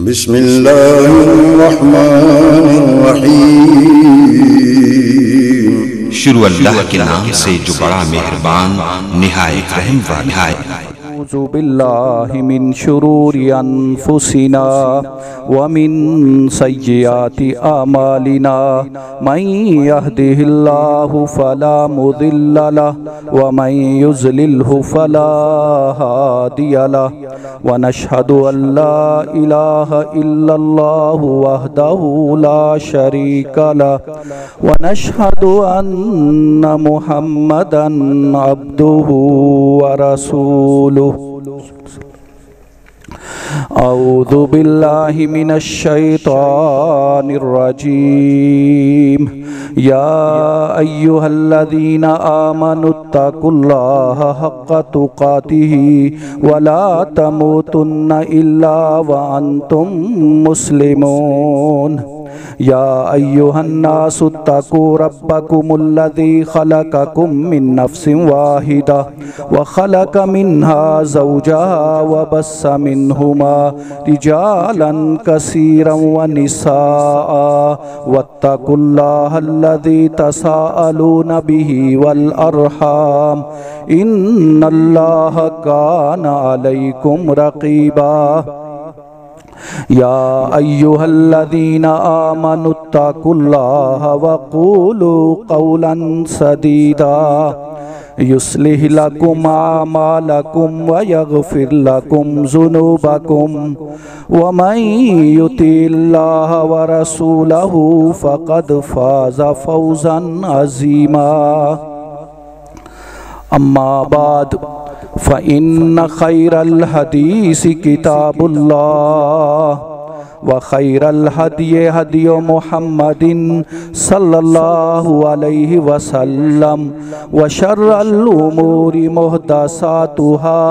बिस्मिल्लाहिर्रहमानिर्रहीम। शुरू अल्लाह के नाम से जो बड़ा मेहरबान निहायत रहम वाला है। औज़ु बिल्लाहि मिन शुरूरि अनफुसिना व मिन सय्यिआति अमालिना मन यहदिहिल्लाहु फला मुदिल्ल लहु व मन युज़लिल्हु फला हादिय लहु व नशहदु अल्ला इलाहा इल्लल्लाहु वहदहु ला शरीका लहु व नशहदु अन्ना मुहम्मदन अब्दुहु व रसूलुहु। औज़ु बिल्लाहि मिनश शैतानिर रजीम। या अय्युहल्लज़ीना आमनुत्तकुल्लाहा हक़्क़ तुक़ातिही वला तमूतुन्ना इल्ला व अंतुम मुस्लिमून। या अय्युहन्नासुत्तकू रब्बकुमुल्लज़ी खलक़कुम मिन नफ्सिन वाहिदा व खलक़ मिन्हा ज़ौजहा व बस्स मिन्हुमा रिजालन कसीरन व निसाअ वत्तकुल्लाहल्लज़ी तसाअलून बिही वल अर्हाम इन्नल्लाहा काना अलैकुम रक़ीबा। या अय्युहल्लज़ीना आमनुत्तकुल्लाहा वक़ूलू क़ौलन सदीदा युस्लिह लकुम आमालकुम व यग़फ़िर लकुम ज़ुनूबकुम व मन युतिल्लाहा व रसूलहु फ़क़द फ़ाज़ फ़ौज़न अज़ीमा। अम्मा बाद फ़इन्न खैरल हदीस किताबुल्लाह व खैरल हदी हदी मुहम्मदिन सल्लल्लाहु अलैहि वसल्लम व शर्रल उमूरि मुहदसातुहा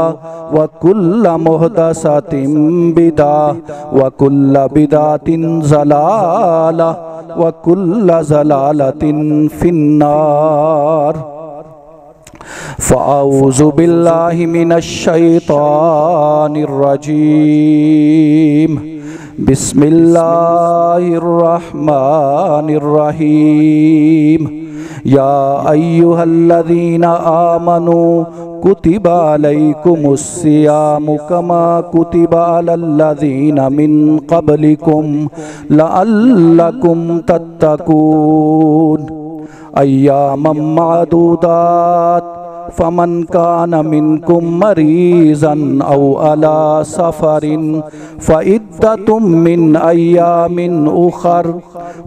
व कुल्ल मुहदसातिन बिदअह व कुल्ल बिदअतिन ज़लाला व कुल्ल ज़लालतिन फिन्नार। फ़अऊज़ु बिल्लाहि मिनश शैतानिर रजीम। बिस्मिल्लाहिर्रहमानिर्रहीम। या अय्युहल्लज़ीना आमनू कुतिबा अलैकुमुस्सियामु कमा कुतिबा अलल्लज़ीना मिन क़ब्लिकुम लअल्लकुम तत्तकून। अय्यामम मादूदात फमन काना मिनकुम मरीज़न औ अला सफरिन फ़इद्दतुम मिन अय्यामिन उख़र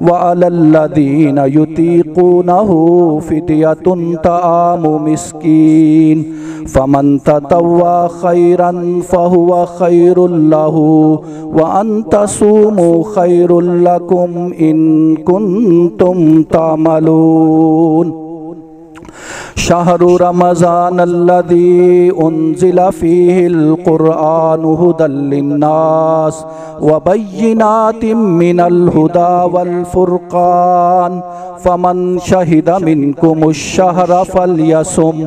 व अलल्लज़ीना युतीक़ूनहु फ़िद्यतुन तआमु मिस्कीन फ़मन ततव्वा खैरन फ़हुव खैरुल लहु व अन तसूमू खैरुल लकुम इन कुन्तुम तामलून। शहरु रमज़ान अल्लज़ी उन्ज़िला फ़ीहिल क़ुरआनु हुदल लिन्नास व बय्यिनातिम मिनल हुदा वल फ़ुरक़ान फ़मन शहिदा मिनकुमुश शहरा फ़लयसुम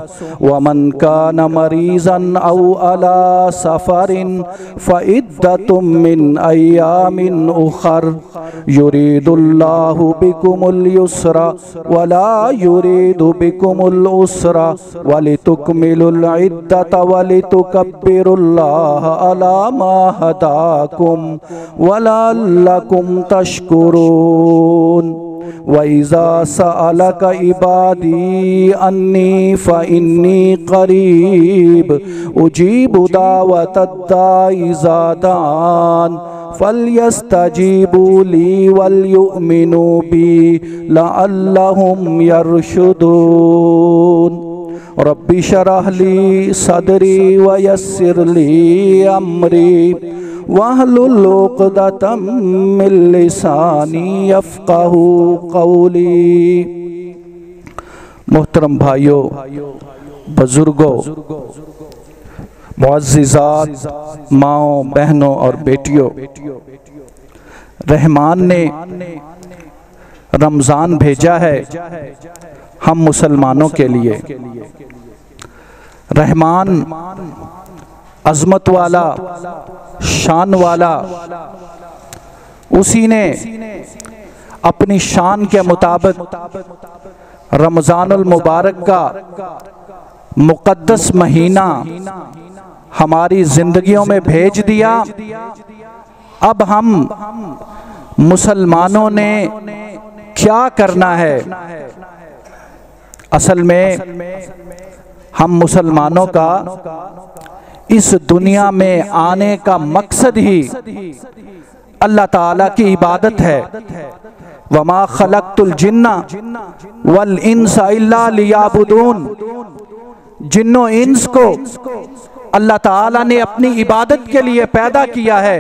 व मन काना मरीज़न औ अला सफ़रिन फ़इद्दतुम मिन अय्यामिन उख़र युरीदुल्लाहु बिकुमुल युस्रा व ला युरीदु बिकुमुल उसरा वलितुकमिलुल इद्दत वलितुकब्बिरुल्लाह अला मा हदाकुम वलअल्लकुम तशकुरून। वइज़ा सअलक इबादी अन्नी फ़इन्नी क़रीब उजीबु दावतद दाई इज़ा दान फ़ल्यस्तजीबू ली वलयुमिनू बी लअल्लहुम यरशुदून। रब्बि शरह ली सदरी व यस्सिर ली अमरी वहलुल उक़दतम मिन लिसानी यफ़क़हू क़ौली। मोहतरम भाइयों, बुजुर्गों, मुअज़्ज़िज़ात, माओं, बहनों और बेटियों, रहमान ने रमज़ान भेजा है हम मुसलमानों के लिए। रहमान अज़मत वाला, शान वाला उसी ने अपनी शान के मुताबिक रमज़ानुल मुबारक का मुक़द्दस महीना हमारी जिंदगियों में भेज दिया। अब हम मुसलमानों ने क्या करना है? असल में हम मुसलमानों का इस दुनिया में आने का मकसद ही अल्लाह ताला की इबादत है। वमा खलक़तुल जिन्ना वल इंसा इल्ला लियाबुदून। जिन्नो इंस को अल्लाह ताला ने अपनी इबादत के लिए पैदा किया है।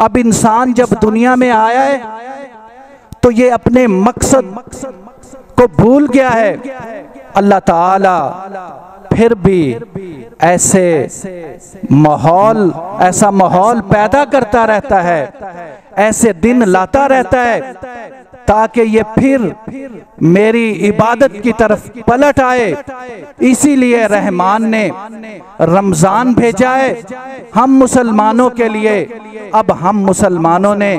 अब इंसान जब दुनिया में आया है तो ये अपने मकसद को भूल गया है। अल्लाह ताला फिर भी ऐसा माहौल पैदा करता रहता है, ऐसे दिन लाता रहता है ताकि ये फिर मेरी इबादत की तरफ पलट आए। इसीलिए रहमान ने रमजान भेजा है हम मुसलमानों के लिए। अब हम मुसलमानों ने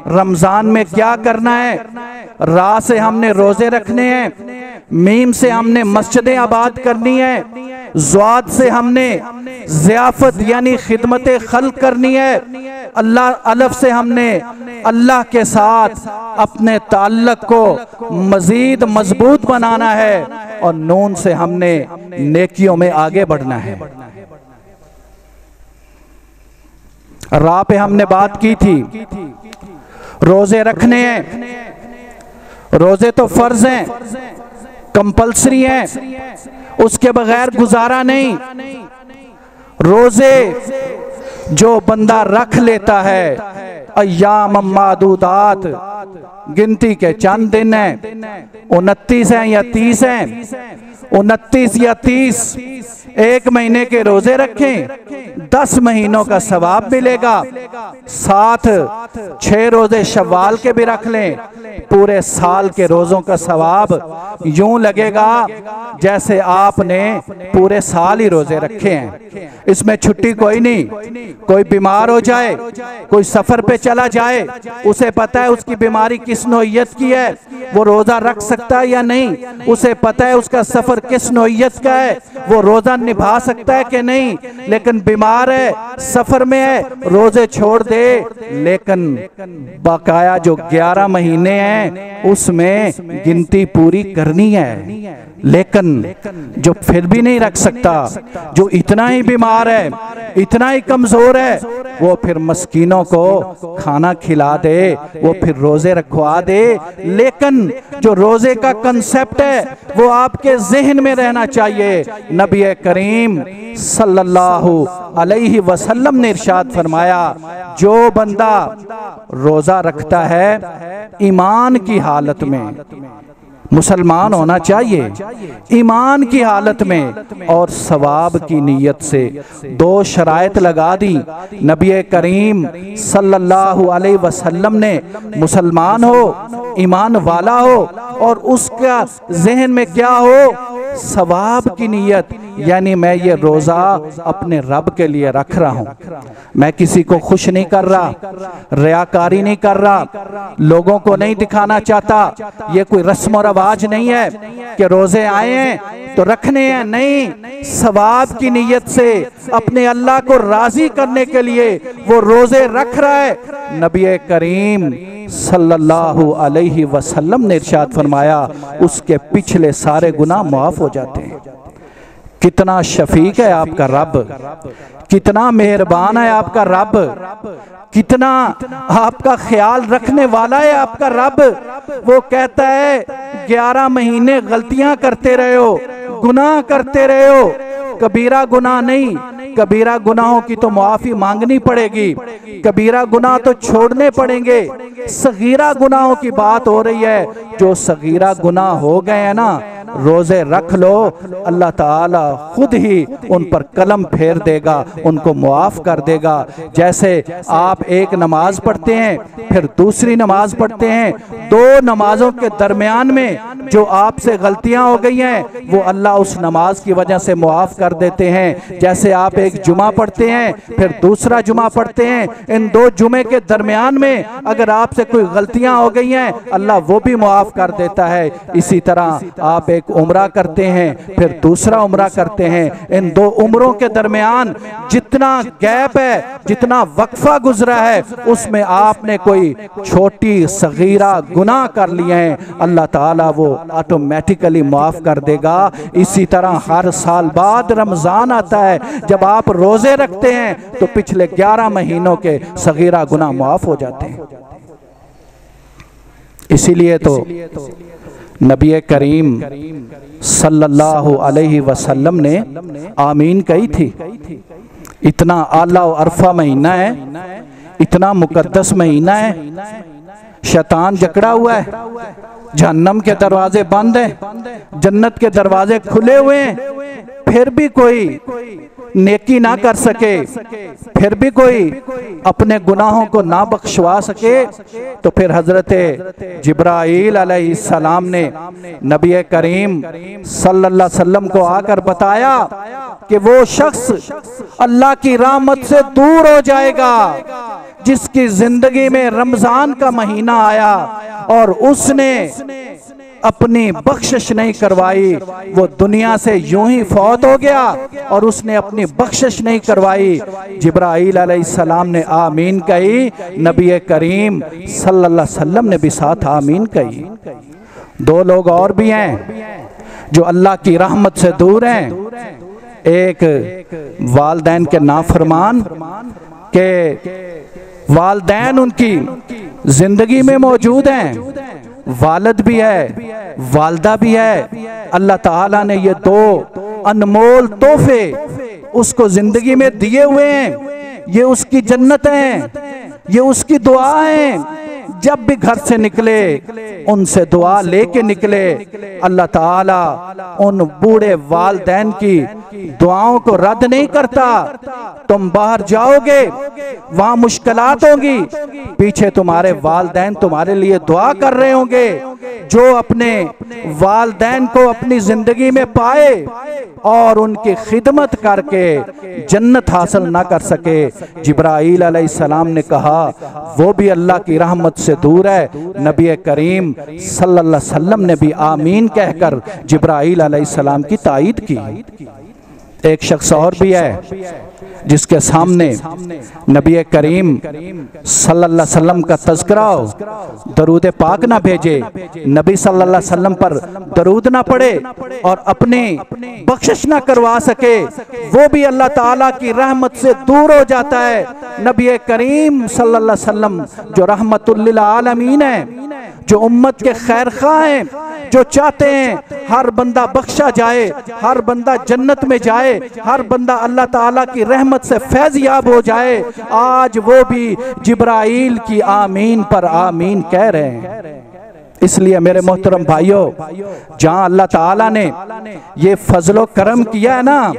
रमजान में क्या करना है? रा से हमने रोजे रखने हैं, मीम से हमने मस्जिदें आबाद करनी है, ज़्वाद से हमने ज़ियाफत यानी खिदमत खल्क करनी है, अलफ से हमने अल्लाह के साथ अपने ताल्लुक को मजीद मजबूत बनाना है, और नून से हमने नेकियों में आगे बढ़ना है। रा पे हमने बात की थी, रोजे रखने हैं। रोजे तो फर्ज हैं, कंपल्सरी हैं, उसके बगैर गुजारा नहीं। रोजे जो बंदा रख लेता है, अय्याम मादूदात, गिनती के चंद दिन हैं, 29 हैं या 30 हैं, 29 या 30 एक महीने के रोजे रखें, 10 महीनों का सवाब मिलेगा। साथ 6 रोजे शव्वाल के भी रख लें, पूरे साल के रोजों का सवाब यूं लगेगा जैसे आपने पूरे साल ही रोजे रखे हैं। इसमें छुट्टी कोई नहीं। कोई बीमार हो जाए, कोई सफर पे चला जाए, उसे पता है उसकी बीमारी किस नौइयत की है, वो रोजा रख सकता है या नहीं। उसे पता है उसका सफर किस नौइयत का है, वो रोजा निभा सकता है कि नहीं। लेकिन बीमार है, सफर में है, रोजे छोड़ दे। लेकिन बकाया जो 11 महीने हैं उसमें गिनती पूरी करनी है। लेकिन जो फिर भी नहीं रख सकता, जो इतना ही बीमार है, इतना ही कमजोर है, वो फिर मस्कीनों को खाना खिला दे, वो फिर रोजे रखवा दे। लेकिन जो रोजे का कंसेप्ट है वो आपके जहन में रहना चाहिए। नबी करीम सल्लल्लाहु अलैहि वसल्लम ने इरशाद फरमाया, जो बंदा रोजा रखता है ईमान की हालत में, मुसलमान होना चाहिए ईमान की हालत में और सवाब की नीयत से, 2 शराइत लगा दी नबी करीम सल्लल्लाहु अलैहि वसल्लम ने। मुसलमान हो, ईमान वाला हो, और उसका जहन में क्या हो? सवाब की नीयत, यानी मैं ये रोजा अपने रब के लिए रख रहा हूँ, मैं किसी को खुश नहीं कर रहा, रियाकारी नहीं कर रहा, लोगों को नहीं दिखाना चाहता। ये कोई रस्म और रवाज नहीं है कि रोजे आए हैं तो रखने हैं, नहीं। सवाब की नीयत से अपने अल्लाह को राजी करने के लिए वो रोजे रख रहा है। नबी करीम सल्लल्लाहु अलैहि वसल्लम ने इरशाद फरमाया, उसके पिछले सारे गुनाह माफ हो जाते हैं। कितना शफीक है आपका रब, कितना मेहरबान है आपका रब, कितना आपका ख्याल रखने वाला है आपका रब। वो कहता है 11 महीने गलतियां करते रहे हो, गुनाह करते रहे हो, कबीरा गुनाह नहीं, कबीरा गुनाहों की तो माफी मांगनी पड़ेगी, कबीरा गुनाह तो छोड़ने पड़ेंगे। सगीरा गुनाहों की बात हो रही है, जो सगीरा गुनाह हो गए हैं ना, रोजे रख लो, अल्लाह ताला खुद ही उन पर कलम फेर देगा, उनको मुआफ कर देगा। जैसे आप एक नमाज पढ़ते हैं, फिर दूसरी नमाज पढ़ते हैं, 2 नमाजों के दरमियान में जो आपसे गलतियां हो गई हैं वो अल्लाह उस नमाज की वजह से मुआफ़ कर देते हैं। जैसे आप एक जुमा पढ़ते हैं फिर दूसरा जुमा पढ़ते हैं, इन दो जुमे के दरमियान में अगर आपसे कोई गलतियां हो गई हैं अल्लाह वो भी मुआफ़ कर देता है। इसी तरह आप एक उम्रा करते हैं फिर दूसरा उम्रा करते हैं, इन दो उम्रों के दरमियान जितना गैप है, जितना वक्फा गुजरा है, उसमें आपने कोई छोटी सगीरा गुनाह कर लिए हैं, अल्लाह ताला वो ऑटोमेटिकली माफ़ कर देगा। इसी तरह हर साल बाद रमज़ान आता है, जब आप रोज़े रखते हैं तो पिछले 11 महीनों के सगीरा गुनाह माफ़ हो जाते हैं। इसीलिए तो नबी करीम सल्लल्लाहु अलैहि वसल्लम ने आमीन कही थी। इतना आला और अरफा महीना है, इतना मुकद्दस महीना है, शैतान जकड़ा हुआ है, जहन्नम के दरवाजे बंद हैं, जन्नत के दरवाजे खुले हुए हैं, फिर भी कोई नेकी ना कर सके, फिर भी कोई अपने गुनाहों को ना बख्शवा सके, तो फिर हजरत जिब्राईल अलैहिस्सलाम ने नबी करीम सल्लल्लाहु अलैहि वसल्लम को आकर बताया कि वो शख्स अल्लाह की रहमत से दूर हो जाएगा जिसकी जिंदगी में रमजान का महीना आया और उसने अपनी बख्शिश नहीं करवाई, वो दुनिया से यूं ही फौत हो गया और उसने अपनी बख्शिश नहीं करवाई। जिब्राईल अलैहिस्सलाम ने आमीन कही, नबी करीम सल्लल्लाहु अलैहि वसल्लम ने भी साथ आमीन कही। दो लोग और भी हैं जो अल्लाह की रहमत से दूर हैं, एक वालदैन के नाफरमान के वालदैन उनकी जिंदगी में मौजूद हैं, वालिद भी है, वालदा भी है। अल्लाह ताला ने ये दो अनमोल तोहफे उसको जिंदगी में दिए हुए हैं, ये उसकी जन्नत है, ये उसकी दुआ है। जब भी घर से निकले उनसे दुआ लेके निकले। अल्लाह ताला उन बूढ़े वालदैन की दुआओं को रद्द नहीं करता। तुम बाहर जाओगे वहां मुश्किलात होंगी, पीछे तुम्हारे वालदैन तुम्हारे लिए दुआ कर रहे होंगे। जो अपने वालदैन को अपनी जिंदगी में पाए और उनकी खिदमत करके जन्नत हासिल ना कर सके, जिब्राईल अलैहिस्सलाम ने कहा वो भी अल्लाह की रहमत से दूर है। नबी करीम सल्लल्लाहु अलैहि वसल्लम ने भी आमीन कहकर जिब्राईल अलैहिस्सलाम की तायीद की। एक शख्स और भी है जिसके सामने नबी करीम सल्लल्लाहु अलैहि वसल्लम का तज़किरा हो, दरूद पाक ना भेजे, नबी सल्लल्लाहु अलैहि वसल्लम पर दरूद ना पढ़े और अपनी बख्शिश ना करवा सके, वो भी अल्लाह ताला की रहमत से दूर हो जाता है। नबी करीम सल्लल्लाहु अलैहि वसल्लम जो रहमतुल लिल आलमीन है, जो उम्मत के खैर खा हैं, जो चाहते हैं हर बंदा बख्शा जाए, हर बंदा जन्नत में जाए, हर बंदा अल्लाह ताला की रहमत से फैज़याब हो जाए, आज वो भी जिब्राईल की आमीन पर आमीन कह रहे हैं। इसलिए मेरे मोहतरम भाइयों, जहां अल्लाह ताला ने ये फजलो करम किया है ना,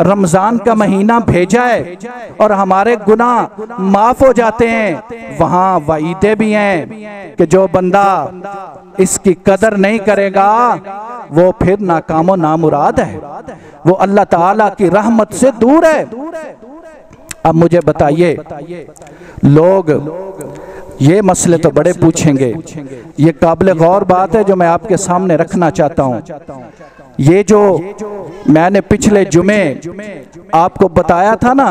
रमजान का महीना भेजा है और हमारे गुनाह माफ हो जाते हैं, वहां वईदे भी हैं कि जो बंदा इसकी कदर नहीं करेगा वो फिर नाकामो नामुराद है, वो अल्लाह ताला की रहमत से दूर है। अब मुझे बताइए, लोग ये मसले तो बड़े पूछेंगे, ये काबिल गौर बात है जो मैं आपके सामने रखना चाहता हूँ। ये जो मैंने पिछले जुमे आपको बताया था ना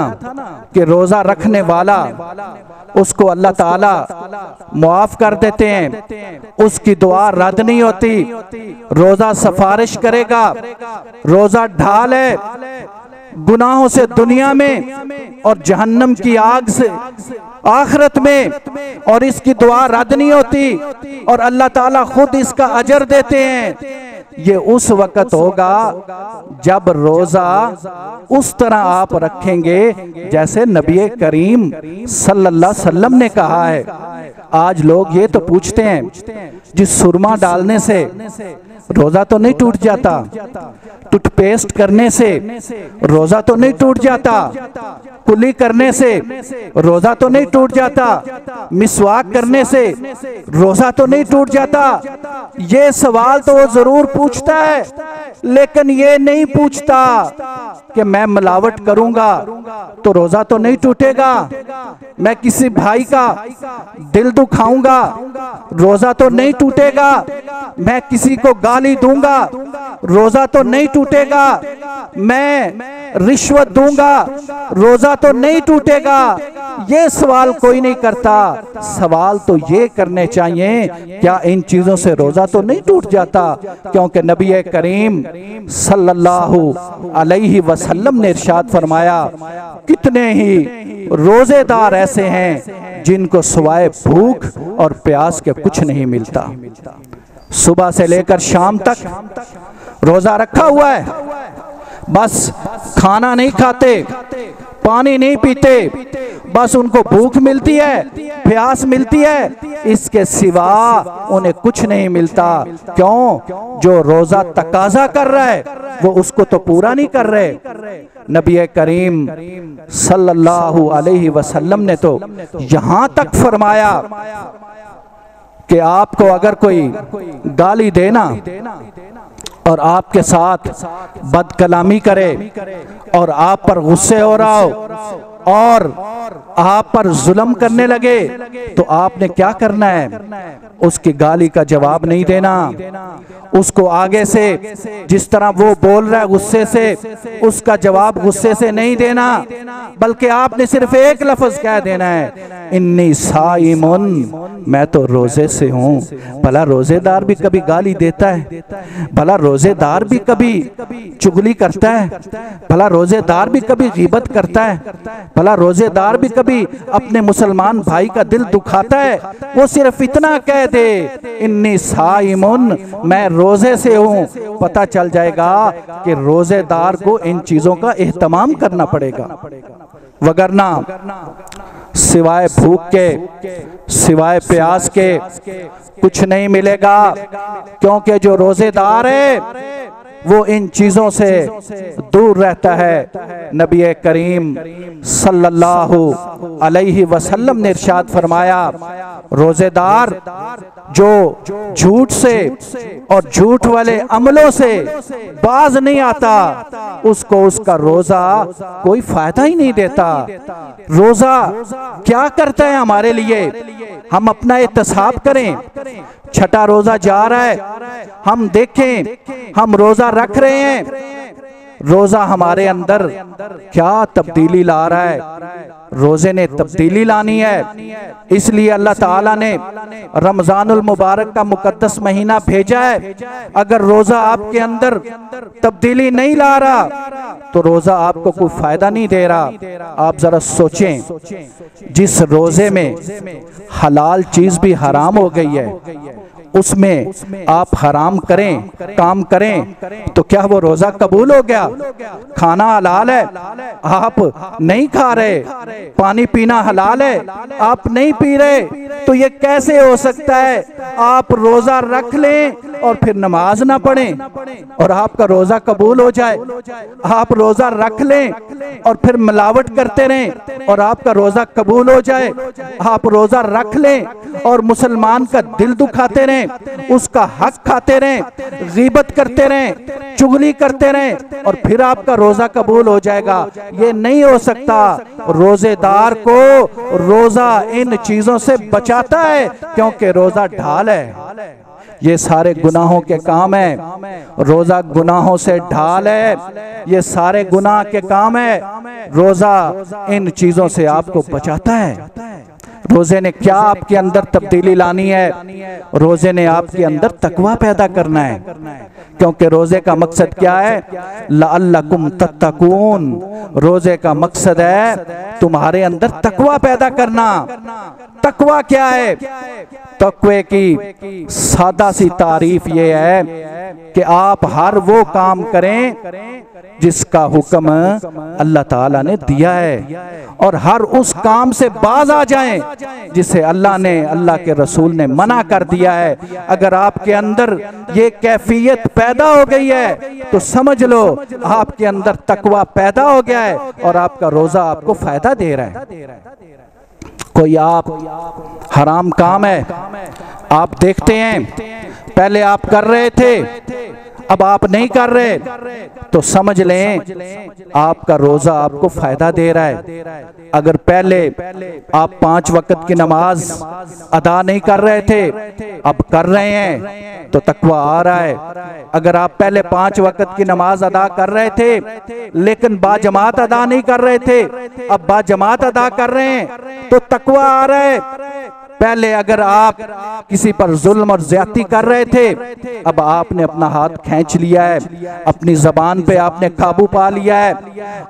कि रोज़ा रखने वाला उसको अल्लाह ताला मुआफ़ कर देते हैं, उसकी दुआ रद्द नहीं होती, रोज़ा सिफारिश करेगा, रोज़ा ढाल है गुनाहों से दुनिया में और जहन्नम की आग से आखिरत में, और इसकी दुआ रद्द नहीं होती और अल्लाह ताला खुद इसका अजर देते हैं। ये उस वक़्त होगा जब रोज़ा उस तरह आप रखेंगे जैसे नबी करीम सल्लल्लाहु अलैहि वसल्लम ने कहा है। आज लोग ये तो पूछते हैं जिस सुरमा डालने से रोज़ा तो नहीं टूट जाता, टूथपेस्ट करने से रोज़ा तो नहीं टूट जाता, कुली करने से रोज़ा तो नहीं टूट जाता, मिसवाक करने से रोज़ा तो नहीं टूट जाता, ये सवाल तो वो जरूर पूछता है, लेकिन ये नहीं पूछता कि मैं मिलावट करूंगा तो रोजा तो नहीं टूटेगा, मैं किसी भाई का दिल दुखाऊंगा रोजा तो नहीं टूटेगा, मैं किसी को गाली दूंगा रोजा तो नहीं टूटेगा, मैं रिश्वत दूंगा रोजा तो नहीं टूटेगा। ये सवाल कोई नहीं करता। सवाल तो ये करने चाहिए, क्या इन चीजों से रोजा तो नहीं टूट जाता? क्योंकि नबी करीम सल्लल्लाहु अलैहि वसल्लम ने इरशाद फरमाया, कितने ही रोजेदार ऐसे हैं जिनको सिवाय भूख और प्यास के कुछ नहीं मिलता। सुबह से लेकर शाम तक रोजा रखा हुआ है, बस खाना नहीं खाते, पानी नहीं पीते, बस उनको भूख मिलती है, प्यास मिलती है, इसके सिवा उन्हें कुछ नहीं मिलता। क्यों? जो रोजा तकाजा कर रहा है वो उसको तो पूरा नहीं कर रहे। नबी करीम सल्लल्लाहु अलैहि वसल्लम ने तो यहां तक फरमाया कि आपको अगर कोई गाली देना और आपके साथ बदकलामी करे और आप पर गुस्से हो रहा हो और आप पर जुल्म करने लगे, तो आपने क्या करना है? उसकी गाली का जवाब नहीं देना, उसको आगे से जिस तरह वो बोल रहा है गुस्से से, उसका जवाब गुस्से से नहीं देना, बल्कि आपने सिर्फ एक लफ्ज कह देना है, इन्नी साइमुन, मैं तो रोजे से हूँ। भला रोजेदार भी कभी गाली देता है? भला रोजेदार भी कभी चुगली करता है? भला रोजेदार भी कभी गीबत करता है? भला रोजेदार भी कभी अपने मुसलमान भाई का दिल दुखाता है? वो सिर्फ इतना कह दे, इन्नी साइमुन, मैं रोजे से हूँ, पता चल जाएगा कि रोजेदार को इन चीजों का एहतमाम करना पड़ेगा, वगरना सिवाय भूख के, सिवाय प्यास के कुछ नहीं मिलेगा। क्योंकि जो रोजेदार है वो इन चीजों से दूर रहता है। नबी करीम सल्लल्लाहु अलैहि वसल्लम ने इरशाद फरमाया, रोजेदार जो झूठ से और झूठ वाले अमलों से बाज नहीं आता, उसको उसका रोजा कोई फायदा ही नहीं देता। रोजा क्या करता है हमारे लिए? हम अपना एहतसाब करें। छठा रोजा जा रहा है, हम देखें, हम रोजा रख रहे हैं, रोजा हमारे अंदर क्या तब्दीली ला रहा है? रोजे ने तब्दीली लानी है, इसलिए अल्लाह ताला ने रमजानुल मुबारक का मुकद्दस महीना भेजा है। अगर रोजा आपके अंदर तब्दीली नहीं ला रहा तो रोजा आपको कोई फायदा नहीं दे रहा। आप जरा सोचें, जिस रोजे में हलाल चीज भी हराम हो गई है, उसमें आप हराम करें, काम करें, तो क्या वो रोजा कबूल हो गया? खाना हलाल है, आप नहीं खा रहे, पानी पीना हलाल है, आप नहीं पी रहे, तो ये कैसे हो सकता है आप रोजा रख लें और फिर नमाज ना पढ़ें और आपका रोजा कबूल हो जाए? आप रोजा रख लें और फिर मिलावट करते रहें और आपका रोजा कबूल हो जाए? आप रोजा रख लें और मुसलमान का दिल दुखाते रहें, उसका हक खाते रहें, गीबत करते रहें, चुगली करते रहें और फिर आपका रोजा कबूल हो जाएगा? ये नहीं हो सकता। रोजेदार को रोजा इन चीजों से बचाता है, क्योंकि रोजा ढाल है। ये सारे गुनाहों के काम है, रोजा गुनाहों से ढाल है, ये सारे गुनाह के काम है, रोजा इन चीजों से आपको बचाता है। रोजे ने क्या आपके अंदर तब्दीली लानी है? रोजे ने आपके अंदर तकवा पैदा करना है, क्योंकि रोजे का मकसद क्या है? लअल्लकुम तत्तकून। रोजे का मकसद है तुम्हारे अंदर तकवा पैदा करना। तकवा क्या है? तकवे की सादा सी तारीफ ये है कि आप हर वो काम करें जिसका हुक्म अल्लाह ताला ने दिया है, और हर उस काम से बाज आ जाएं जिसे अल्लाह ने, अल्लाह के रसूल ने मना कर दिया है। अगर आपके अंदर ये कैफियत पैदा हो गई है तो समझ लो आपके अंदर तकवा पैदा हो गया है और आपका रोजा आपको फायदा दे रहा है। कोई आप हराम काम है, आप देखते हैं पहले आप कर रहे थे, अब आप नहीं कर रहे, तो समझ लें आपका रोजा आपको फायदा दे रहा है। अगर पहले आप 5 वक्त की नमाज अदा नहीं कर रहे थे, अब कर रहे हैं, तो तकवा आ रहा है। अगर आप पहले 5 वक्त की नमाज अदा कर रहे थे लेकिन बाजमात अदा नहीं कर रहे थे, अब बाजमात अदा कर रहे हैं, तो तकवा आ रहा है। पहले अगर आप किसी पर जुल्म और ज्यादती कर रहे थे, अब आपने अपना हाथ खींच लिया है, अपनी जबान पे आपने काबू पा लिया है,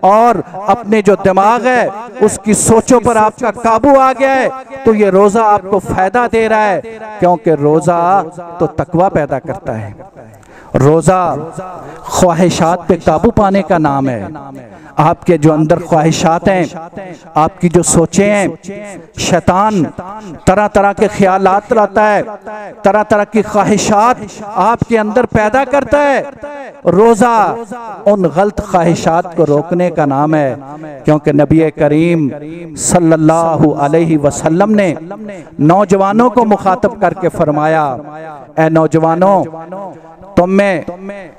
और अपने जो दिमाग है उसकी सोचों पर आपका काबू आ गया है, तो ये रोजा आपको फायदा दे रहा है, क्योंकि रोजा तो तकवा पैदा करता है। रोजा ख्वाहिशात पे काबू पाने का नाम है। आपके जो अंदर ख्वाहिशात हैं, आपकी जो सोचें हैं, शैतान तरह तरह के ख्यालात लाता है, तरह तरह की ख्वाहिशात आपके अंदर पैदा करता है। रोजा उन गलत ख्वाहिशात को रोकने का नाम है, क्योंकि नबी करीम सल्लल्लाहु अलैहि वसल्लम ने नौजवानों को मुखातब करके फरमाया, ऐ नौजवानों, तुम में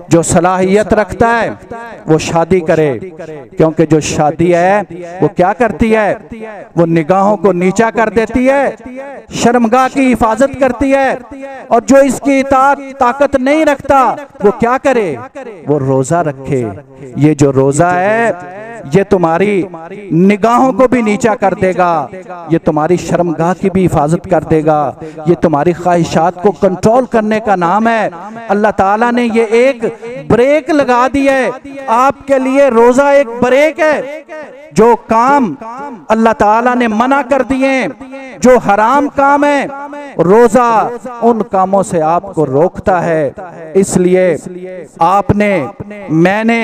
जो सलाहियत रखता है वो शादी करे, क्योंकि जो शादी है वो क्या करती है, वो निगाहों को नीचा कर देती है, शर्मगाह की हिफाजत करती है, और जो इसकी इताअत ताकत नहीं रखता वो क्या करे, वो रोजा रखे। ये जो रोजा है ये तुम्हारी निगाहों को भी नीचा कर देगा, ये तुम्हारी शर्मगाह की भी हिफाजत कर देगा, ये तुम्हारी ख्वाहिशात को कंट्रोल करने का नाम है। अल्लाह ताला ने ये एक ब्रेक लगा दी है आपके लिए। रोजा एक ब्रेक है। जो काम अल्लाह ताला ने मना कर दिए, जो हराम काम है, रोजा उन कामों से आपको रोकता है। इसलिए आपने, मैंने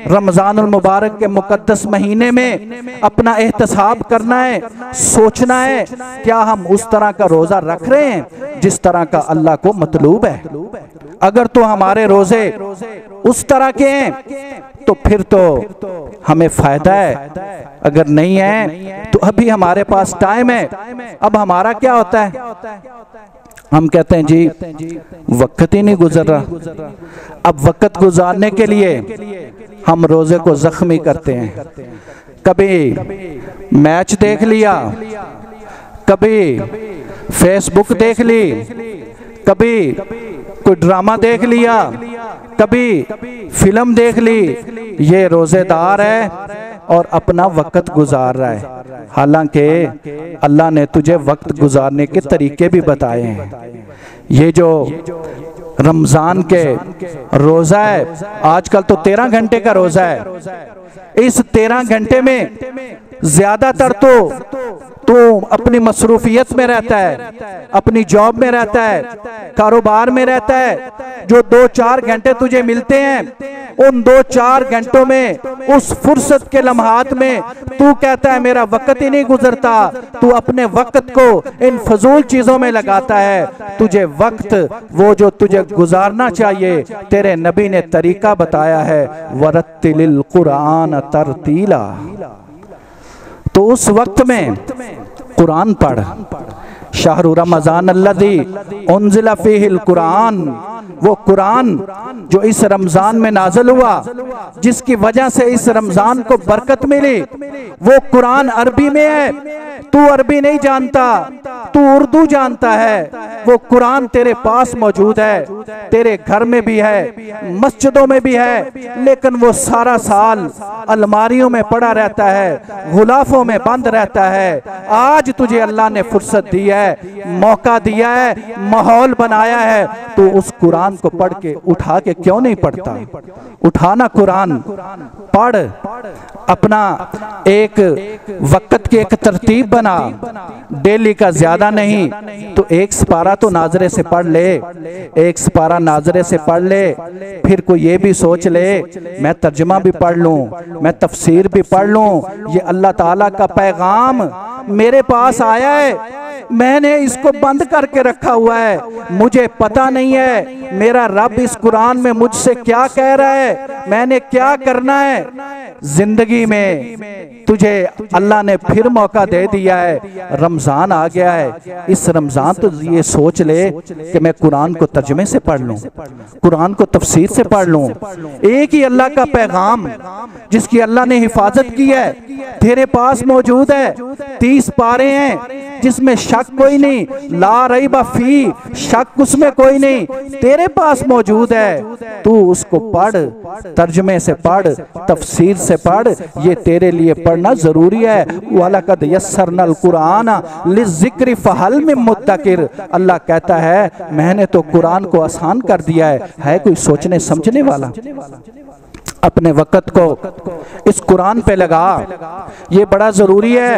रमजानुल मुबारक के मुकद्दस महीने में अपना एहतसाब करना है, सोचना है क्या हम उस तरह का रोजा रख रहे हैं जिस तरह का अल्लाह को मतलूब है। अगर तो हमारे रोजे उस तरह के हैं तो फिर तो हमें फायदा है, अगर नहीं है तो अभी हमारे पास टाइम है। अब हमारा क्या होता है, हम कहते हैं जी वक्त ही नहीं गुजर रहा। अब वक्त गुजारने के लिए हम रोजे को जख्मी करते हैं। कभी मैच देख लिया, कभी फेसबुक देख ली, कभी कोई ड्रामा देख लिया, कभी फिल्म देख ली। ये रोजेदार है और अपना वक्त गुजार रहा है, हालांकि अल्लाह ने तुझे वक्त गुजारने के तरीके भी बताए हैं। ये जो रमजान के रोजा है, आजकल तो 13 घंटे का रोजा है। इस 13 घंटे में ज्यादातर तो अपनी मसरूफियत में रहता है, अपनी जॉब में रहता है, कारोबार में रहता है। जो 2-4 घंटे तुझे मिलते हैं, उन 2-4 घंटों में, उस फुर्सत के लम्हात में तू कहता है मेरा वक्त ही नहीं गुजरता। तू अपने वक्त को इन फजूल चीजों में लगाता है। तुझे वक्त वो जो तुझे गुजारना चाहिए, तेरे नबी ने तरीका बताया है, वरत्तिलिल कुरान तरतीला। तो उस वक्त में कुरान पढ़। शाहरु रमजान अल्लज़ी उन्ज़िला फ़ीहिल कुरान, वो कुरान जो इस रमजान में नाज़िल हुआ, जिसकी वजह से इस रमजान को बरकत मिली, वो कुरान अरबी में है। तू अरबी नहीं जानता, तू उर्दू जानता है। वो कुरान तेरे पास मौजूद है, तेरे घर में भी है, मस्जिदों में भी है, लेकिन वो सारा साल अलमारियों में पड़ा रहता है, गुलाफों में बंद रहता है। आज तुझे अल्लाह ने फुर्सत दी है, मौका दिया है, माहौल बनाया है, तो उस कुरान को पढ़ के उठा के क्यों नहीं पढ़ता? उठाना कुरान, पढ़। अपना एक वक्त की एक तरतीब बना, डेली का ज्यादा नहीं तो 1 सिपारा तो नाजरे से पढ़ ले, 1 सिपारा नाजरे से पढ़ ले। फिर कोई ये भी सोच ले मैं तर्जुमा भी पढ़ लूं, मैं तफसीर भी पढ़ लूं, ये अल्लाह ताला का पैगाम मेरे पास आया है, मैंने इसको बंद करके रखा हुआ है, मुझे पता नहीं है मेरा रब इस कुरान में मुझसे क्या कह रहा है, मैंने क्या करना है। जिंदगी में तुझे अल्लाह ने फिर मौका दे दिया है, रमजान आ गया है, इस रमजान तो ये सोच ले कि मैं कुरान को तर्जुमे से पढ़ लूं, कुरान को तफसीर से पढ़ लूं। एक ही अल्लाह का पैगाम जिसकी अल्लाह ने हिफाजत की है तेरे पास मौजूद है। 30 पारे हैं जिसमें शक कोई नहीं, ला रईब फी, शक उसमें कोई नहीं, तेरे पास मौजूद है। तू उसको पढ़, तर्जुमे से पढ़, तफसीर से पढ़, ये तेरे लिए पढ़ना जरूरी है। वलक़द यस्सरनल कुरान लिज़्ज़िक्रि फहल मिन मुद्दकिर, अल्लाह कहता है मैंने तो कुरान को आसान कर दिया है कोई सोचने समझने वाला? अपने वक़्त को इस कुरान पे लगा, ये बड़ा ज़रूरी है।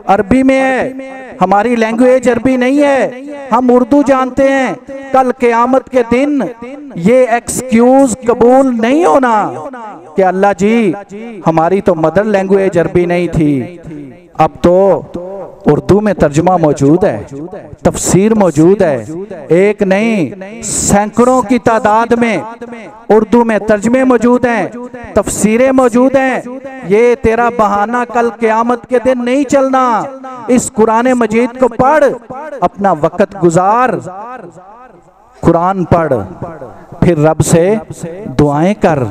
अरबी में है, हमारी लैंग्वेज अरबी नहीं है, हम उर्दू जानते हैं। कल क़यामत के दिन ये एक्सक्यूज कबूल नहीं होना कि अल्लाह जी हमारी तो मदर लैंग्वेज अरबी नहीं थी, अब तो उर्दू में तर्जुमा मौजूद है, तफसीर मौजूद है, एक नहीं सैकड़ों की तादाद में उर्दू में तर्जमे मौजूद हैं, तफसीरें मौजूद हैं। ये तेरा बहाना कल क़यामत के दिन नहीं चलना। इस कुरान मजीद को पढ़, अपना वक़्त गुजार, कुरान पढ़, फिर रब से दुआएं कर।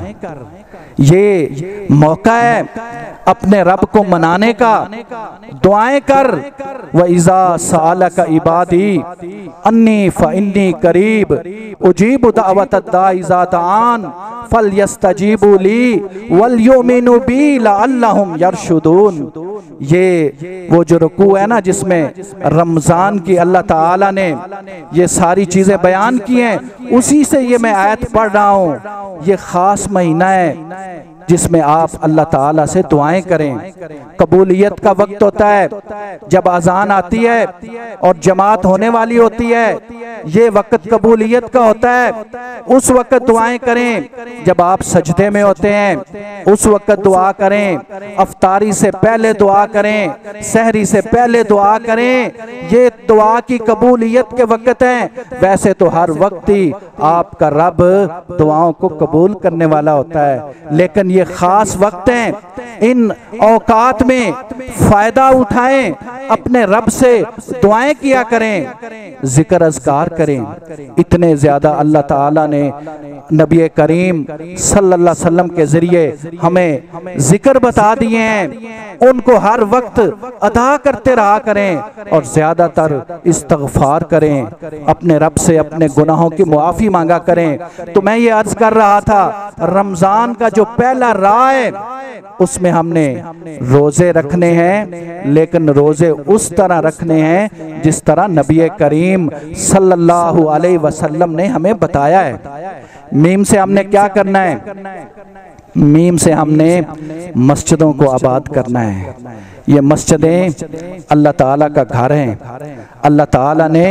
ये मौका है अपने रब को मनाने का, दुआएं कर। व इज़ा सालक इबादी अन्नी फ़इन्नी करीब उजीबु दावतद दाई इज़ा दान फलयस्तजीबू ली वलयुमिनु बी लअल्लहुम यरशुदून। ये वो जो रुकू है ना जिसमें रमज़ान की अल्लाह ताला ने ये सारी चीज़ें बयान की हैं, उसी से ये मैं आयत पढ़ रहा हूँ। ये ख़ास महीना है जिसमें आप अल्लाह ताला से दुआएं करें। कबूलियत का वक्त होता है जब अजान आती है और जमात होने वाली होती है, ये वक्त कबूलियत का होता है। उस वक्त दुआएं करें जब आप सजदे में होते हैं, उस वक्त दुआ करें। अफ्तारी से पहले दुआ करें, सहरी से पहले दुआ करें। ये दुआ की कबूलियत के वक्त हैं। वैसे तो हर वक्त ही आपका रब दुआओं को कबूल करने वाला होता है, लेकिन ये खास वक्त हैं। इन औकात में फायदा उठाएं, अपने रब से दुआएं किया करें, जिक्र अज़कार करें। इतने ज्यादा अल्लाह ताला ने नबी करीम सल्लल्लाहु अलैहि वसल्लम के जरिए हमें जिक्र बता दिए हैं, उनको हर वक्त अदा करते रहा करें और ज्यादातर इस्तग़फ़ार करें, अपने रब से अपने गुनाहों की मुआफ़ी मांगा करें। तो मैं ये अर्ज कर रहा था, रमजान का जो पहला राह है उसमें हमने रोजे रखने हैं, लेकिन रोजे उस तरह रखने हैं जिस तरह नबी करीम सल्लल्लाहु अलैहि वसल्लम ने हमें बताया है। मीम से हमने क्या करना है? मीम से हमने मस्जिदों को आबाद करना है। ये मस्जिदें अल्लाह ताला का घर है, अल्लाह ताला ने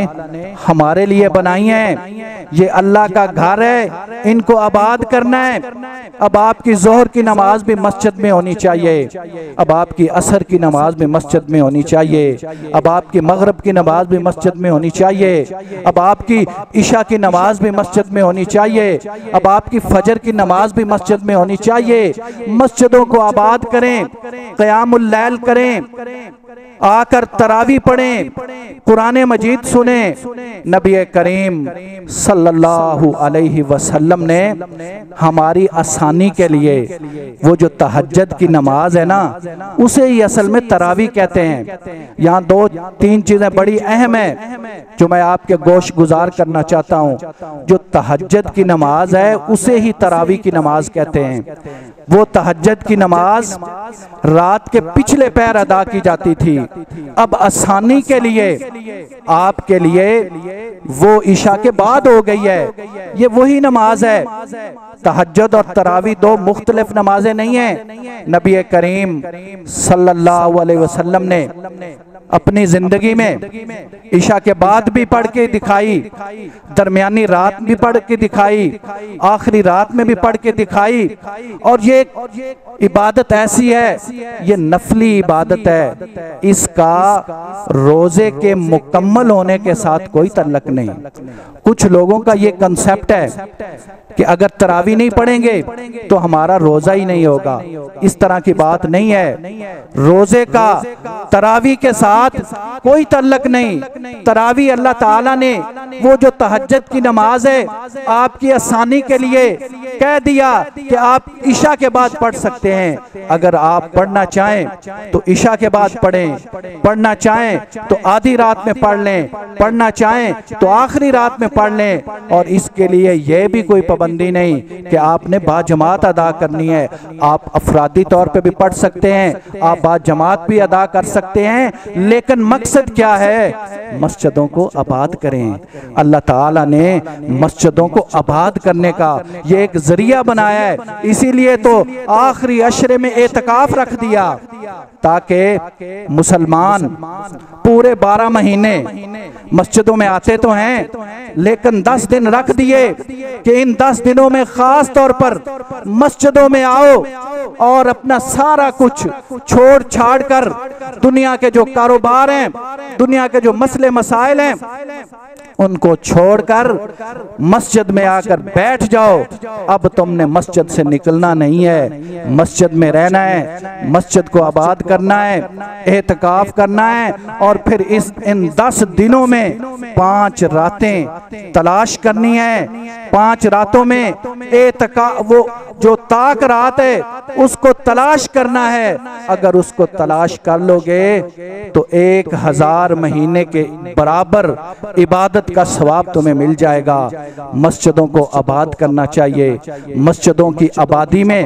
हमारे लिए बनाई हैं। ये अल्लाह का घर है, इनको आबाद करना है। अब आपकी जोहर की नमाज भी मस्जिद में होनी चाहिए, अब आपकी असर की नमाज भी मस्जिद में होनी चाहिए, अब आपकी मगरिब की नमाज भी मस्जिद में होनी चाहिए, अब आपकी इशा की नमाज भी मस्जिद में होनी चाहिए, अब आपकी फजर की नमाज भी मस्जिद में होनी चाहिए। मस्जिदों को आबाद करें, क़यामुल लैल करें, आकर तरावी पढ़ें, कुरान मजीद सुने। नबी करीम सल्लल्लाहु अलैहि वसल्लम ने हमारी आसानी के लिए वो जो तहज्जुद की नमाज है ना, उसे ही असल में तरावी कहते हैं। यहाँ 2-3 चीजें बड़ी अहम है जो मैं आपके गोश गुजार करना चाहता हूँ। जो तहज्जुद की नमाज है उसे ही तरावी की नमाज कहते हैं। वो तहज्जुद की नमाज रात के पिछले पैर अदा की जाती थी, अब आसानी के लिए आपके लिए वो इशा के बाद हो गई है। ये वही नमाज है। तहज्जुद और तरावी 2 मुख्तलिफ नमाजें नहीं हैं। नबी करीम सल्लल्लाहु अलैहि वसल्लम ने अपनी जिंदगी में ईशा के बाद भी पढ़ के दिखाई, दरमियानी रात भी पढ़ के दिखाई, आखिरी रात में भी पढ़ के दिखाई। और ये इबादत ऐसी है, ये नफली इबादत है, इसका रोजे के मुकम्मल होने के साथ कोई तल्लक नहीं। कुछ लोगों का ये कंसेप्ट है कि अगर तरावी नहीं पढ़ेंगे तो हमारा रोजा ही नहीं होगा। इस तरह की बात नहीं है। रोजे का तरावी के साथ कोई तल्लक नहीं। तरावी अल्लाह ताला ने वो जो तहज्जुद की नमाज है आपकी आसानी के लिए कह दिया कि आप ईशा के बाद पढ़ सकते हैं। अगर आप पढ़ना चाहें तो ईशा के बाद पढ़ें, पढ़ना चाहें तो आधी रात में पढ़ लें, पढ़ना चाहें तो आखिरी रात में पढ़ लें। और इसके लिए यह भी कोई पाबंदी नहीं कि आपने बाजमात अदा करनी है। आप अफरादी तौर पे भी पढ़ सकते हैं, आप बाजमात भी अदा कर सकते हैं, लेकिन मकसद क्या है? मस्जिदों को आबाद करें। अल्लाह ताला ने मस्जिदों को आबाद करने का ये एक जरिया बनाया है। इसीलिए तो आखिरी अशरे में एतकाफ रख दिया ताकि मुसलमान पूरे 12 महीने मस्जिदों में आते तो हैं, लेकिन 10 दिन रख दिए कि इन 10 दिनों में खास तौर पर मस्जिदों में आओ और अपना सारा कुछ छोड़ छाड़ कर दुनिया के जो कारोबार हैं, दुनिया के जो मसले मसाइल हैं, उनको छोड़कर मस्जिद में आकर बैठ जाओ। अब तुमने मस्जिद से निकलना नहीं है, मस्जिद में रहना है, मस्जिद को आबाद करना है, एहतिकाफ करना है। और फिर इन 10 दिनों में 5 रातें तलाश करनी है। 5 रातों में वो जो ताक रात है उसको तलाश करना है। अगर उसको तलाश कर लोगे तो 1000 महीने के बराबर इबादत का सवाब तुम्हें मिल जाएगा। मस्जिदों को आबाद करना चाहिए। मस्जिदों की आबादी में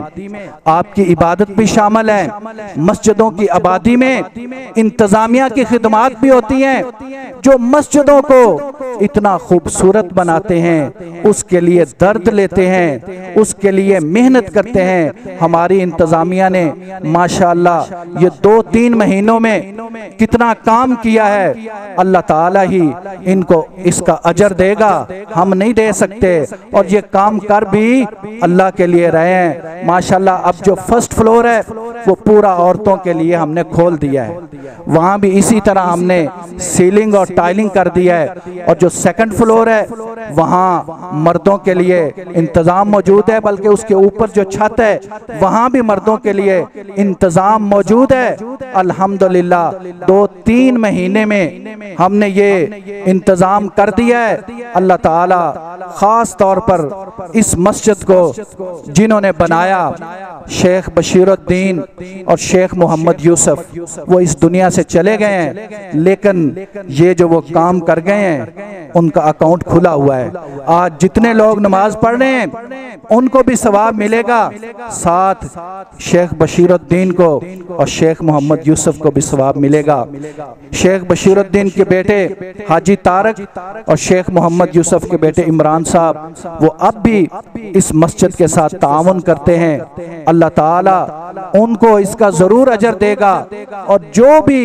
आपकी इबादत भी शामिल है। मस्जिदों की आबादी में इंतजामिया की खिदमात भी होती हैं। जो मस्जिदों को इतना खूबसूरत बनाते हैं, उसके लिए दर्द लेते हैं, उसके लिए मेहनत करते हैं। हमारी इंतजामिया ने माशाअल्लाह ये 2-3 महीनों में कितना काम किया है। अल्लाह ताला ही इनको इसका अजर देगा, हम नहीं दे सकते। और ये काम कर भी अल्लाह के लिए रहे हैं माशाअल्लाह। अब जो फर्स्ट फ्लोर है वो पूरा औरतों के लिए हमने खोल दिया है, वहां भी इसी तरह हमने सीलिंग और टाइलिंग कर दिया है। और जो सेकंड फ्लोर है वहां मर्दों के लिए इंतजाम मौजूद है, बल्कि उसके ऊपर जो छत है वहां भी मर्दों के लिए इंतजाम मौजूद है। अल्हम्दुलिल्लाह 2-3 महीने में हमने ये इंतजाम कर दिया है। अल्लाह ताला खास तौर पर इस मस्जिद को जिन्होंने बनाया, शेख बशीरुद्दीन और शेख मोहम्मद यूसुफ, वो इस दुनिया से चले गए हैं, लेकिन ये जो वो काम कर गए हैं उनका अकाउंट खुला हुआ है। आज जितने लोग नमाज पढ़ रहे हैं उनको भी सवाब मिलेगा, साथ शेख बशीरुद्दीन को और शेख मोहम्मद यूसुफ को भी सवाब मिलेगा। शेख बशीरुद्दीन के बेटे हाजी तारक और शेख मोहम्मद यूसुफ के बेटे इमरान साहब, वो अब भी इस मस्जिद के साथ ताउन करते हैं। अल्लाह ताला उनको इसका जरूर अजर देगा। और जो भी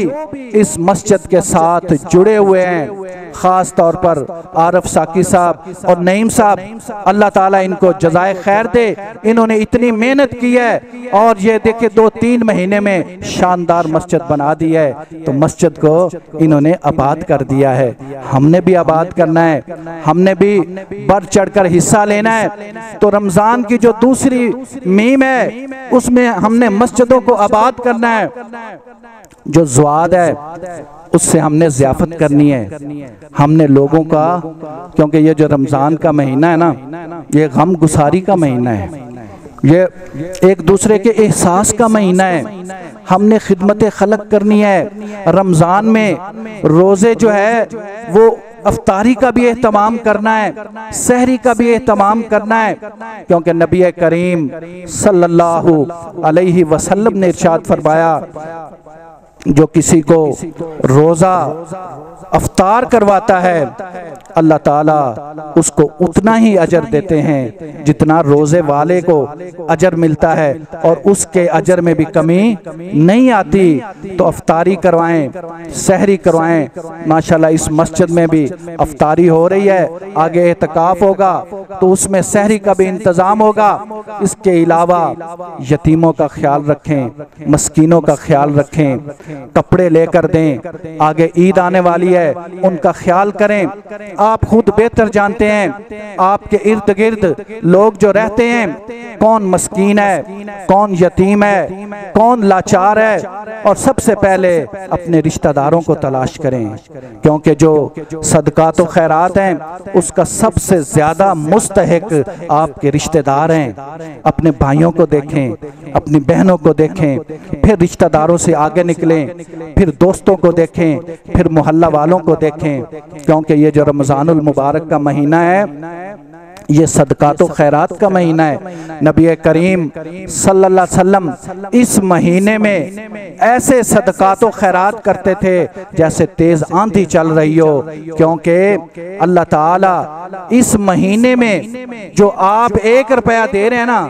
इस मस्जिद के साथ जुड़े हुए हैं, खास तौर पर आरफ साकी साहब और नईम साहब, अल्लाह ताला इनको जज़ाए खैर दे। इन्होंने इतनी मेहनत की है और ये देखिए 2-3 महीने में शानदार मस्जिद बना दी है। तो मस्जिद को इन्होंने आबाद कर दिया है। हमने भी आबाद करना है, हमने भी बढ़ चढ़कर हिस्सा लेना है। तो रमजान की जो दूसरी मीम है उसमें हमने मस्जिदों को आबाद करना है। जो ज़ुआद है उससे हमने ज़ियाफत करनी है। हमने लोगों का, क्योंकि ये जो रमज़ान का महीना है ना, ये गम गुसारी का महीना है, ये एक दूसरे के एहसास का महीना है। हमने खिदमत खलक करनी है। रमज़ान में रोज़े जो है वो अफ्तारी का भी एहतमाम करना है, सहरी का भी एहतमाम करना है, क्योंकि नबी करीम सल्लल्लाहु अलैहि वसल्लम ने इरशाद फरमाया, जो किसी को रोज़ा अफ्तार करवाता है, अल्लाह ताला उसको उतना ही अजर देते हैं जितना रोज़े वाले को अजर मिलता है, और उसके अजर में भी कमी नहीं आती। तो अफ्तारी करवाएं, सहरी करवाएं। माशाल्लाह इस मस्जिद में भी अफ्तारी हो रही है, आगे एतकाफ होगा तो उसमें सहरी का भी इंतज़ाम होगा। इसके अलावा यतीमों का ख्याल रखें, मस्कीनों का ख्याल रखें, कपड़े लेकर दें। आगे ईद आने वाली है, उनका ख्याल करें। आप खुद बेहतर जानते हैं आपके इर्द गिर्द लोग जो रहते हैं, कौन मस्कीन है, कौन यतीम है, कौन लाचार है। और सबसे पहले अपने रिश्तेदारों को तलाश करें, क्योंकि जो सदकात व खैरात हैं उसका सबसे ज्यादा मुस्तहिक आपके रिश्तेदार हैं। अपने भाइयों को देखें, अपनी बहनों को देखें, फिर रिश्तेदारों से आगे निकलें, फिर दोस्तों को देखें, फिर मोहल्ला वालों को देखें। क्योंकि ये जो रमज़ानुल मुबारक का महीना है, ये सदकात व खैरात का महीना है। नबी करीम सल्लल्लाहु अलैहि वसल्लम इस महीने में ऐसे सदकात व खैरात करते थे जैसे तेज आंधी चल रही हो, क्योंकि अल्लाह ताला इस महीने में जो आप 1 रुपया दे रहे हैं ना,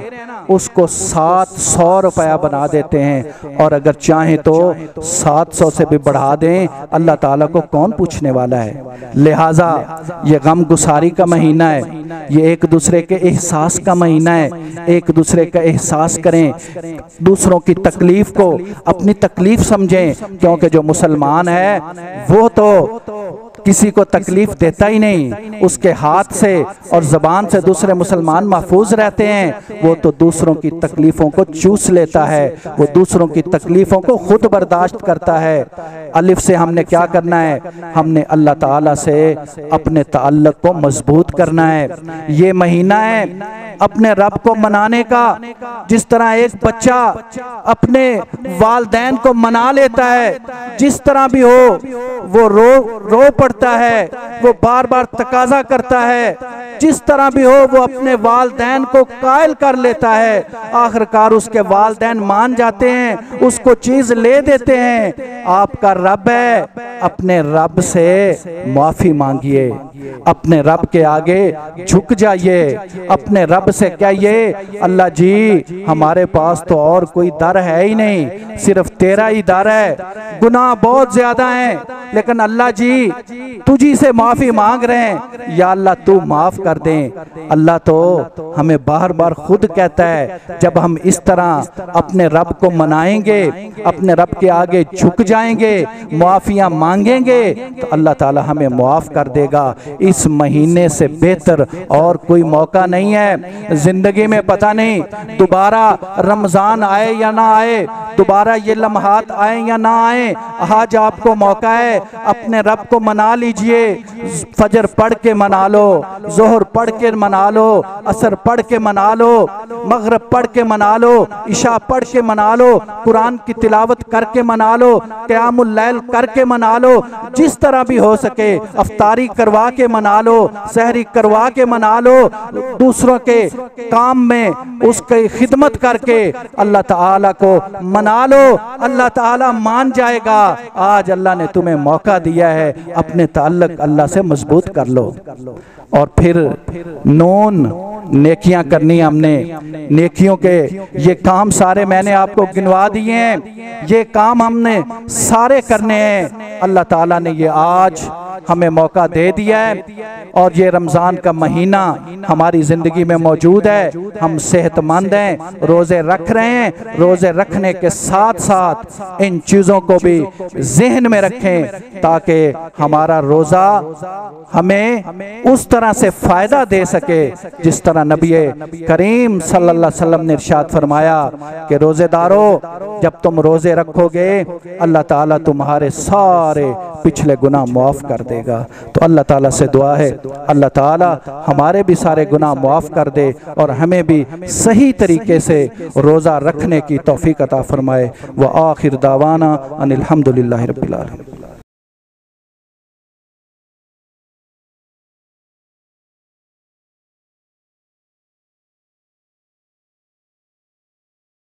उसको 700 रुपया बना देते हैं। और अगर चाहें तो 700 से भी बढ़ा दें, अल्लाह ताला को कौन पूछने वाला है। लिहाजा ये गम गुसारी का महीना है, ये एक दूसरे के एहसास का महीना है। एक दूसरे का एहसास करें, दूसरों की तकलीफ को अपनी तकलीफ समझें, क्योंकि जो मुसलमान है वो तो किसी को तकलीफ देता ही नहीं। उसके हाथ से और ज़बान से दूसरे मुसलमान महफूज रहते हैं। वो तो दूसरों की तकलीफ़ों को चूस लेता है, वो दूसरों की तकलीफ़ों को खुद बर्दाश्त करता है। अलिफ से हमने क्या करना है, हमने अल्लाह ताला से अपने ताल्लुक़ को मजबूत करना है। ये महीना है अपने रब को मनाने का। जिस तरह एक बच्चा अपने वालदैन को मना लेता है, जिस तरह भी हो वो रो पड़ता है, वो बार बार तकाजा करता है, जिस तरह भी हो वो अपने वालदैन को कायल कर लेता है। आखिरकार उसके वालदैन मान जाते हैं, उसको चीज ले देते हैं। आपका रब है, अपने रब से माफी मांगिए, अपने रब के आगे झुक जाइए, अपने रब से कहिए अल्लाह जी हमारे पास तो और कोई दर है ही नहीं, सिर्फ तेरा ही दर है। गुनाह बहुत ज्यादा हैं, लेकिन अल्लाह जी तुझी से माफी मांग रहे हैं, या अल्लाह तू माफ कर दे। अल्लाह तो हमें बार बार खुद कहता है, जब हम इस तरह अपने रब को मनाएंगे, अपने रब के आगे झुक जाएंगे, माफिया मांगेंगे, तो अल्लाह ताला हमें माफ कर देगा। इस महीने से बेहतर और कोई मौका नहीं है। जिंदगी में पता नहीं दोबारा रमजान आए या ना आए, दोबारा ये लम्हात आए या ना आए। आज आपको मौका है, अपने रब को मना लीजिए। फजर पढ़ के मना लो, जोहर पढ़ के मना लो, असर पढ़ के मना लो, मगरिब पढ़ के मना लो, इशा पढ़ के मना लो, कुरान की तिलावत करके मना लो, क़यामुल लैल करके मना लो। जिस तरह भी हो सके अफ्तारी करवा के मना लो, सहरी करवा के मना लो, दूसरों के काम में उसकी खिदमत करके अल्लाह ताला को मना लो। अल्लाह ताला मान जाएगा। आज अल्लाह ने तुम्हें मौका दिया है, अपने ताल्लुक अल्लाह से मजबूत कर लो। और फिर नून नेकियां करनी हमने, नेकियों के ये काम सारे मैंने आपको गिनवा दिए हैं, ये काम हमने सारे करने हैं। अल्लाह ताला ने ये आज हमें मौका दे दिया है, और ये रमज़ान का महीना हमारी ज़िंदगी में मौजूद है। हम सेहतमंद हैं, रोज़े रख रहे हैं। रोज़े रखने के साथ साथ इन चीज़ों को भी जहन में रखें, ताकि हमारा रोज़ा हमें उस तरह से फ़ायदा दे सके जिस तरह नबी करीम सल्लल्लाहु अलैहि वसल्लम ने इरशाद फरमाया कि रोज़ेदारों, जब तुम रोज़े रखोगे अल्लाह ताला तुम्हारे सारे पिछले गुनाह माफ़ कर देगा। तो अल्लाह ताला से दुआ है, अल्लाह ताला हमारे भी सारे गुनाह माफ़ कर दे और हमें भी सही तरीके से रोज़ा रखने की तौफीक अता फरमाए। व आखिर दावाना अनिल हम्दुलिल्लाहि रब्बिल आलमीन।